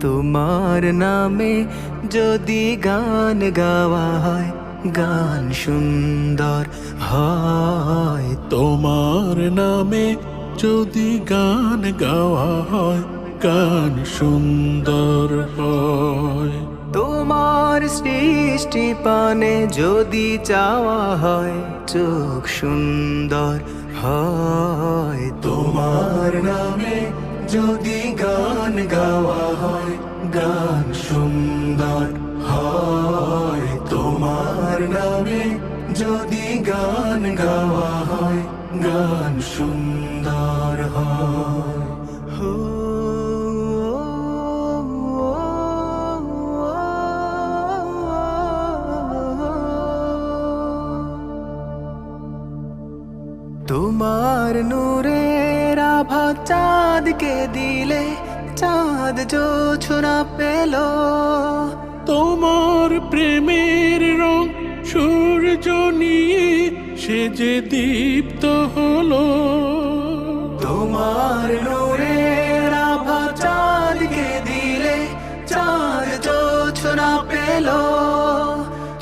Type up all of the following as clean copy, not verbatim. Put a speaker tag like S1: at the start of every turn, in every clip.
S1: তোমার নামে যদি গান গাওয়া হয়, গান সুন্দর হয়।
S2: তোমার নামে যদি গান গাওয়া হয়, গান সুন্দর হয়।
S1: তোমার সৃষ্টি পানে যদি চাওয়া হয়, চোখ সুন্দর হয়।
S2: তোমার নামে যদি গান গাওয়া হয়, গান সুন্দর হয়। তোমার নামে যদি গান গাওয়া হয়, গান সুন্দর হয়।
S1: হো, তোমার নূরের আভা চাঁদকে দিলে, চাঁদ জোছনা পেল।
S2: তোমার প্রেমের রং সূর্য নিয়ে সে যে দীপ্ত হলো।
S1: তোমার নূরের আভা চাঁদকে দিলে, চাঁদ জোছনা পেল।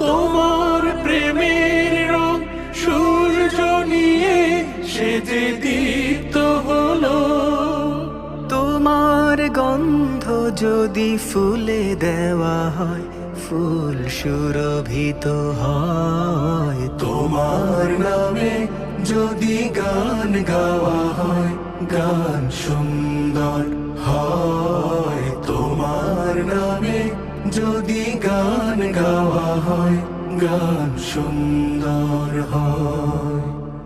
S2: তোমার প্রেমের রং সূর্য নিয়ে সে যে দীপ্ত হলো।
S1: তোমার গন্ধ যদি ফুলে দেওয়া হয়, ফুল সুরভিত হয়।
S2: তোমার নামে যদি গান গাওয়া হয়, গান সুন্দর হয়। তোমার নামে যদি গান গাওয়া হয়, গান সুন্দর হয়।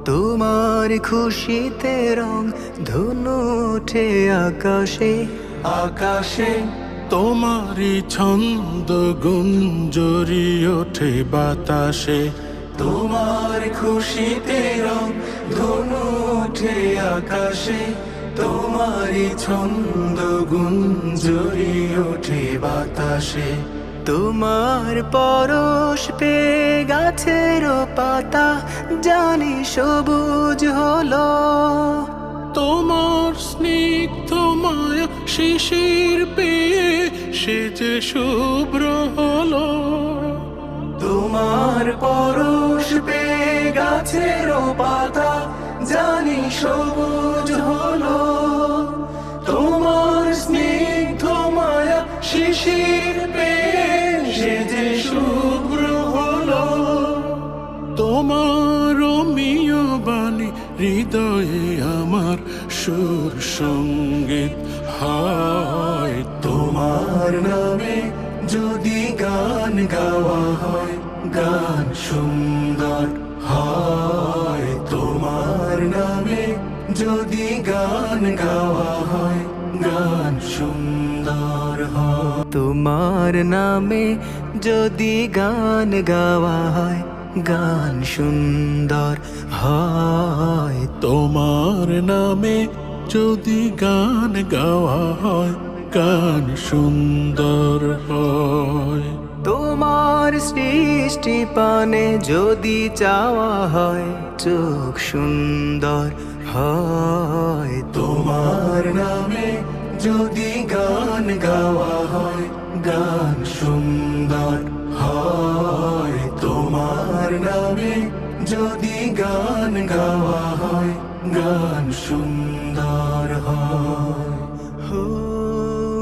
S1: তোমার খুশিতে রং ধনু ওঠে আকাশে,
S2: আকাশে তোমারই ছন্দ গুঞ্জরি ওঠে বাতাসে। তোমার খুশিতে রং ধনু ওঠে আকাশে, তোমারই ছন্দ গুঞ্জরি ওঠে বাতাসে।
S1: তোমার পরশ পেয়ে গাছের পাতা জানি সবুজ হলো।
S2: তোমার স্নিগ্ধ মায়া শিশির পেয়ে সে যে শুভ্র হলো।
S1: তোমার পরশ পেয়ে গাছের পাতা জানি সবুজ হলো। তোমার স্নিগ্ধ মায়া শিশির পেয়ে সে যে শুভ্র হলো।
S2: তোমার রমিয় বাণী হৃদয়ে আমার সুর সঙ্গীত হয়। তোমার নামে যদি গান গাওয়া হয়, গান সুন্দর হয়। তোমার নামে যদি গান গাওয়া হয়, গান সুন্দর হয়।
S1: তোমার নামে যদি গান গাওয়া হয়, গান সুন্দর হয়।
S2: তোমার নামে যদি গান গাওয়া হয়, গান সুন্দর হয়।
S1: তোমার সৃষ্টি পানে যদি চাওয়া হয়, চোখ সুন্দর হয়।
S2: তোমার নামে যদি গান গাওয়া হয়, গান সুন্দর হয়। তোমার নামে যদি গান গাওয়া হয়, গান সুন্দর